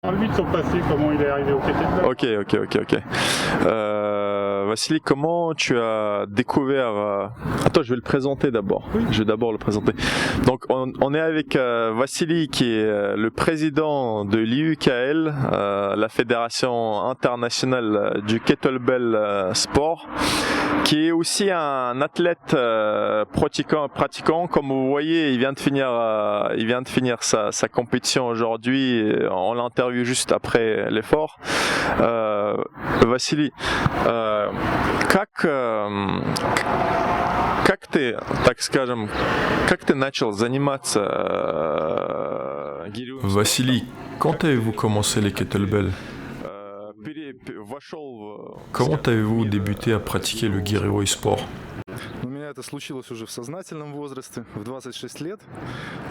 Parle-lui de son passé, comment il est arrivé au kettlebell. Ok. Vassili, comment tu as découvert... Attends, je vais le présenter d'abord. Oui. Je vais d'abord le présenter. Donc, on est avec Vassili, qui est le président de l'IUKL, la Fédération internationale du kettlebell sport, qui est aussi un athlète pratiquant. Comme vous voyez, il vient de finir sa compétition aujourd'hui. On l'a interviewé juste après l'effort. Vassili, как ты, так скажем, как ты начал заниматься гиревым? Vassili, quand avez-vous commencé les kettlebells? Comment avez-vous débuté à pratiquer le гиревой sport? У меня это случилось уже в сознательном возрасте, в 26 лет.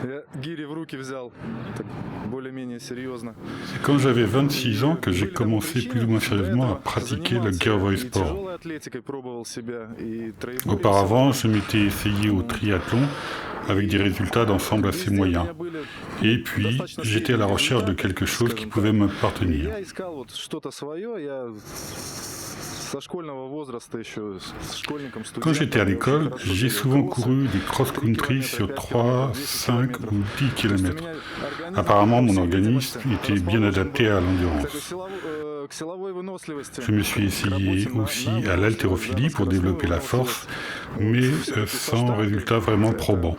Я гири в руки взял, так более-менее серьезно. C'est quand j'avais 26 ans que j'ai commencé plus ou moins sérieusement à pratiquer le гиревой sport. Auparavant, je m'étais essayé au triathlon avec des résultats d'ensemble assez moyens. Et puis, j'étais à la recherche de quelque chose qui pouvait m'appartenir. Quand j'étais à l'école, j'ai souvent couru des cross-country sur 3, 5 ou 10 km. Apparemment, mon organisme était bien adapté à l'endurance. Je me suis essayé aussi à l'haltérophilie pour développer la force, mais sans résultat vraiment probant.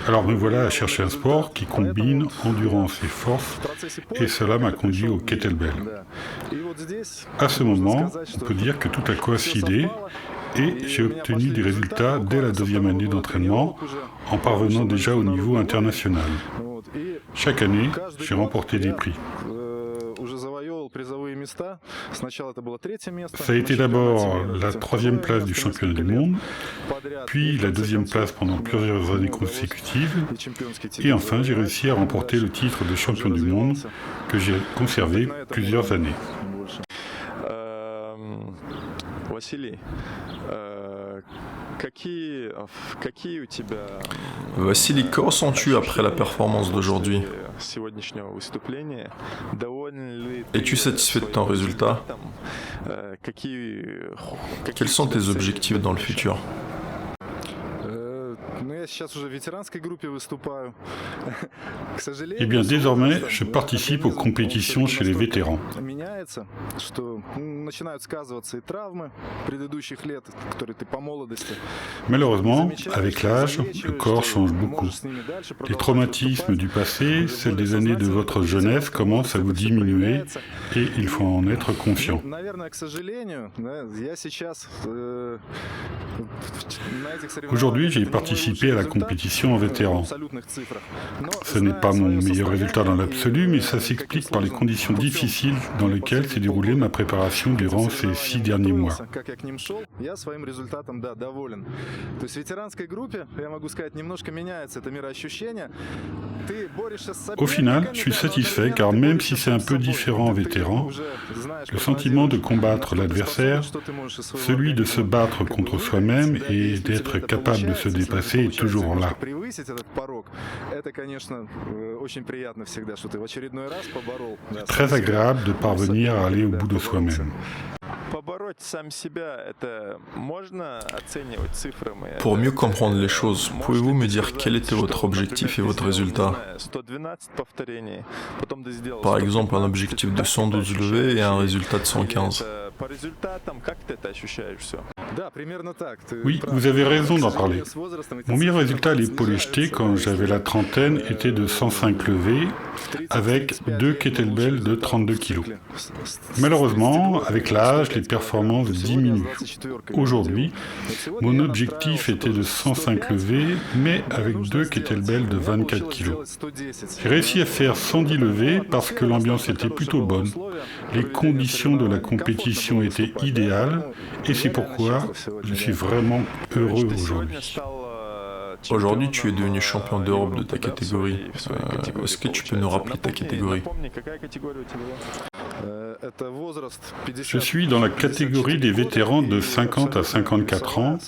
Alors me voilà à chercher un sport qui combine endurance et force, et cela m'a conduit au kettlebell. À ce moment, on peut dire que tout a coïncidé, et j'ai obtenu des résultats dès la 2e année d'entraînement, en parvenant déjà au niveau international. Chaque année, j'ai remporté des prix. Ça a été d'abord la 3e place du championnat du monde, puis la 2e place pendant plusieurs années consécutives, et enfin j'ai réussi à remporter le titre de champion du monde que j'ai conservé plusieurs années. Vassili, que ressens-tu après la performance d'aujourd'hui? Es-tu satisfait de ton résultat? Quels sont tes objectifs dans le futur? Eh bien, désormais, je participe aux compétitions chez les vétérans. Malheureusement, avec l'âge, le corps change beaucoup. Les traumatismes du passé, celles des années de votre jeunesse commencent à vous diminuer et il faut en être conscient. Aujourd'hui, j'ai participé à la compétition en vétéran. Ce n'est pas mon meilleur résultat dans l'absolu, mais ça s'explique par les conditions difficiles dans lesquelles s'est déroulée ma préparation durant ces 6 derniers mois. Au final, je suis satisfait car même si c'est un peu différent en vétéran, le sentiment de combattre l'adversaire, celui de se battre contre soi-même et d'être capable de se dépasser est toujours là. C'est très agréable de parvenir à aller au bout de soi-même. Pour mieux comprendre les choses, pouvez-vous me dire quel était votre objectif et votre résultat? Par exemple, un objectif de 112 levées et un résultat de 115. Oui, vous avez raison d'en parler. Mon meilleur résultat à l'épaule jetée quand j'avais la trentaine était de 105 levées avec 2 kettlebells de 32 kg. Malheureusement, avec l'âge, les performances diminuent. Aujourd'hui, mon objectif était de 105 levées, mais avec 2 kettlebells de 24 kg. J'ai réussi à faire 110 levées parce que l'ambiance était plutôt bonne. Les conditions de la compétition étaient idéales et c'est pourquoi je suis vraiment heureux aujourd'hui. Aujourd'hui, tu es devenu champion d'Europe de ta catégorie. Est-ce que tu peux nous rappeler ta catégorie? Je suis dans la catégorie des vétérans de 50 à 54 ans,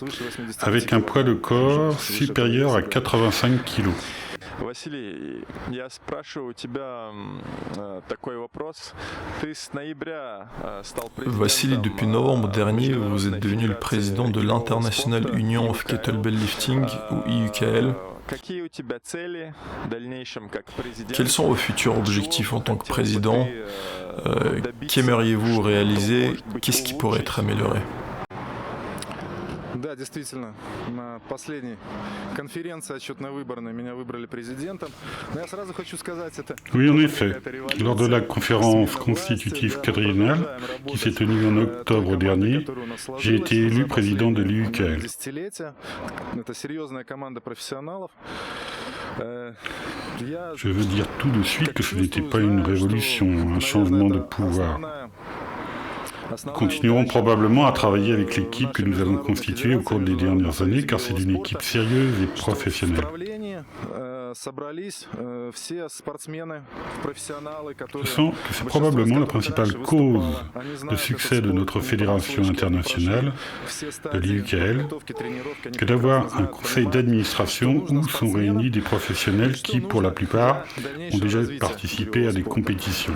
avec un poids de corps supérieur à 85 kg. Василий, я спрашиваю у тебя такой вопрос. Ты с ноября стал президентом. Vassili, depuis novembre dernier, vous êtes devenu le président de l'International Union of Kettlebell Lifting, ou IUKL. Quels sont vos futurs objectifs en tant que président? Qu'aimeriez-vous réaliser? Qu'est-ce qui pourrait être amélioré? Да, действительно, на последней конференции отчетно-выборной меня выбрали президентом. Но я сразу хочу сказать это. Oui, en effet. Lors de la conférence constitutive quadriennale qui s'est tenue en octobre dernier, j'ai été élu président de l'IUKL. Это серьезная команда профессионалов. Je veux dire tout de suite que ce n'était pas une révolution, un changement de pouvoir. Nous continuerons probablement à travailler avec l'équipe que nous allons constituer au cours des dernières années, car c'est une équipe sérieuse et professionnelle. Je sens que c'est probablement la principale cause de succès de notre fédération internationale, de l'IUKL, que d'avoir un conseil d'administration où sont réunis des professionnels qui, pour la plupart, ont déjà participé à des compétitions.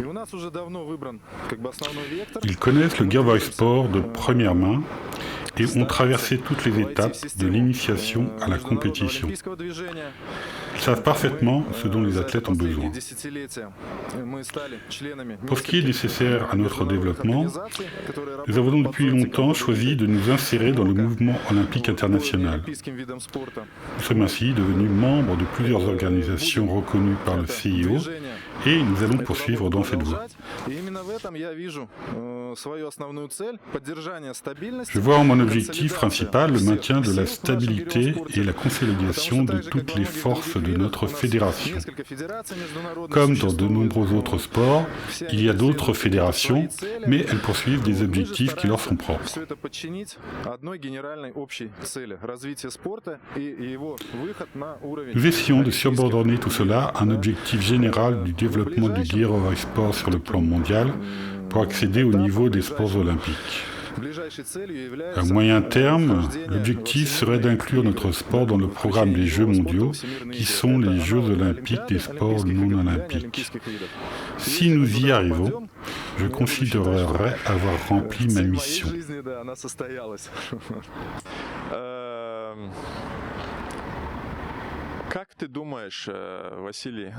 Ils connaissent le Girevoy Sport de première main et ont traversé toutes les étapes de l'initiation à la compétition. Ils savent parfaitement ce dont les athlètes ont besoin. Pour ce qui est nécessaire à notre développement, nous avons depuis longtemps choisi de nous insérer dans le mouvement olympique international. Nous sommes ainsi devenus membres de plusieurs organisations reconnues par le CIO et nous allons poursuivre dans cette voie. Je vois en mon objectif principal le maintien de la stabilité et la consolidation de toutes les forces de notre fédération. Comme dans de nombreux autres sports, il y a d'autres fédérations, mais elles poursuivent des objectifs qui leur sont propres. Nous essayons de subordonner tout cela à un objectif général du développement du Girevoy Sport sur le plan mondial pour accéder au niveau des sports olympiques. À moyen terme, l'objectif serait d'inclure notre sport dans le programme des Jeux mondiaux, qui sont les Jeux olympiques des sports non olympiques. Si nous y arrivons, je considérerais avoir rempli ma mission. Как ты думаешь, Василий,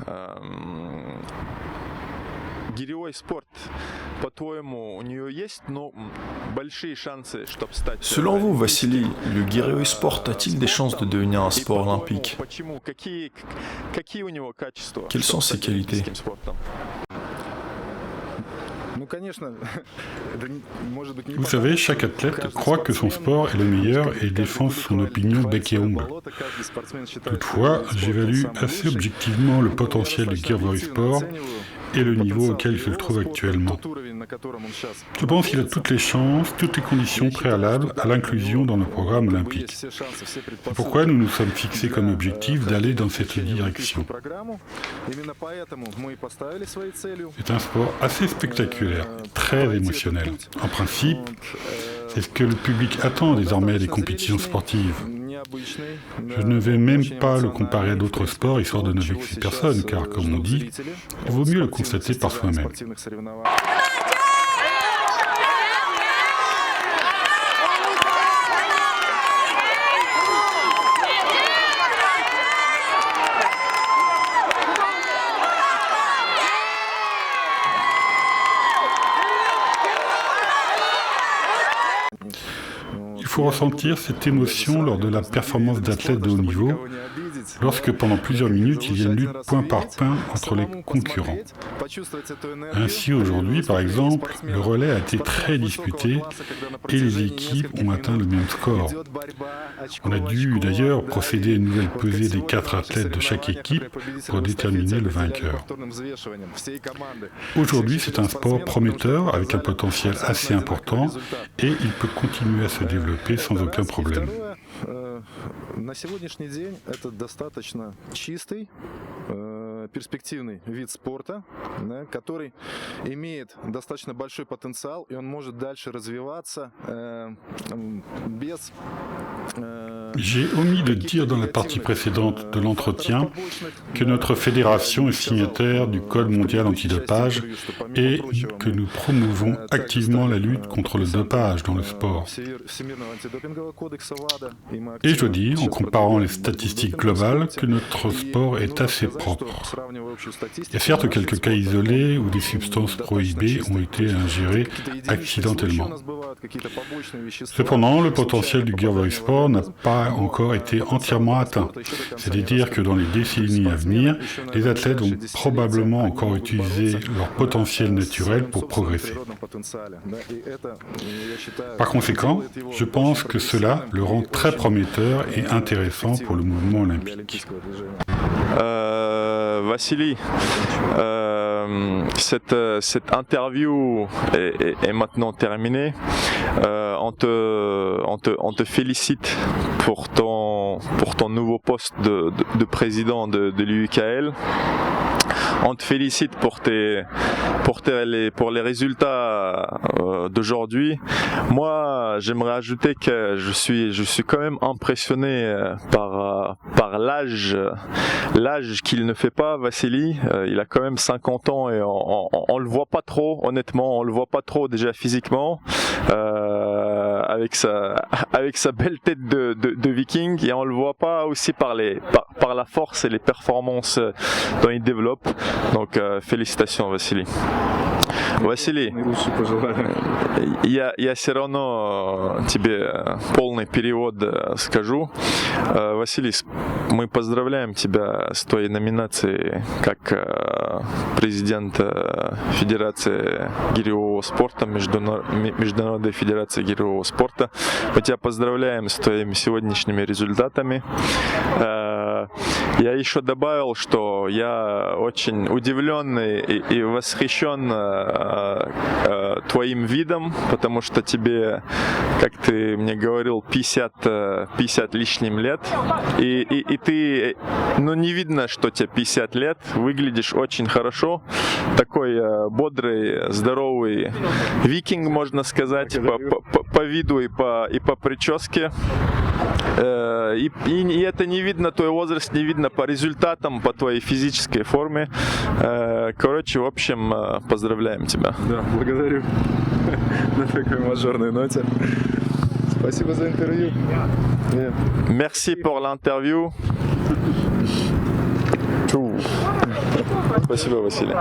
Girevoy Sport, по-твоему, у нее есть большие шансы, чтобы стать... Selon vous, Vassili, le Girevoy Sport a-t-il des chances de devenir un sport olympique? Какие у него качества? Quelles sont ses qualités? Vous savez, chaque athlète croit que son sport est le meilleur et défend son opinion bec et ongle. Toutefois, j'évalue assez objectivement le potentiel du Girevoy Sport et le niveau auquel il se trouve actuellement. Je pense qu'il a toutes les chances, toutes les conditions préalables à l'inclusion dans le programme olympique. C'est pourquoi nous nous sommes fixés comme objectif d'aller dans cette direction. C'est un sport assez spectaculaire, très émotionnel. En principe, c'est ce que le public attend désormais des compétitions sportives. Je ne vais même pas le comparer à d'autres sports, histoire de ne vexer personne, car, comme on dit, il vaut mieux le constater par soi-même. Il faut ressentir cette émotion lors de la performance d'athlètes de haut niveau, lorsque pendant plusieurs minutes il y a une lutte point par point entre les concurrents. Ainsi aujourd'hui, par exemple, le relais a été très disputé et les équipes ont atteint le même score. On a dû d'ailleurs procéder à une nouvelle pesée des 4 athlètes de chaque équipe pour déterminer le vainqueur. Aujourd'hui, c'est un sport prometteur avec un potentiel assez important et il peut continuer à se développer sans aucun problème. На сегодняшний день это достаточно чистый, перспективный вид спорта, который имеет достаточно большой потенциал, и он может дальше развиваться без J'ai omis de dire dans la partie précédente de l'entretien que notre fédération est signataire du Code mondial antidopage et que nous promouvons activement la lutte contre le dopage dans le sport. Et je dois dire, en comparant les statistiques globales, que notre sport est assez propre. Il y a certes quelques cas isolés où des substances prohibées ont été ingérées accidentellement. Cependant, le potentiel du Girl Sport n'a pas encore été entièrement atteint. C'est-à-dire que dans les décennies à venir, les athlètes vont probablement encore utiliser leur potentiel naturel pour progresser. Par conséquent, je pense que cela le rend très prometteur et intéressant pour le mouvement olympique. Vassili, cette interview est maintenant terminée. On te félicite pour ton nouveau poste de président de l'UKL. On te félicite pour les résultats d'aujourd'hui. Moi, j'aimerais ajouter que je suis quand même impressionné par l'âge qu'il ne fait pas, Vassili. Il a quand même 50 ans et on le voit pas trop, honnêtement, on le voit pas trop déjà physiquement. Avec sa belle tête de viking, et on le voit pas aussi par la force et les performances dont il développe. Donc félicitations, Vassili. Василий, я все равно тебе полный перевод скажу. Василий, мы поздравляем тебя с твоей номинацией как президент Федерации гиревого спорта, Международной Федерации гиревого спорта. Мы тебя поздравляем с твоими сегодняшними результатами. Я еще добавил, что я очень удивлен и восхищен твоим видом, потому что тебе, как ты мне говорил, 50 лишним лет, и ты, не видно, что тебе 50 лет, выглядишь очень хорошо, такой бодрый, здоровый викинг, можно сказать, по виду и по прическе. И это не видно, твой возраст не видно по результатам, по твоей физической форме. Короче, в общем, поздравляем тебя. Да, благодарю на такой мажорной ноте. Спасибо за интервью. Merci pour l'interview. Спасибо, Василий.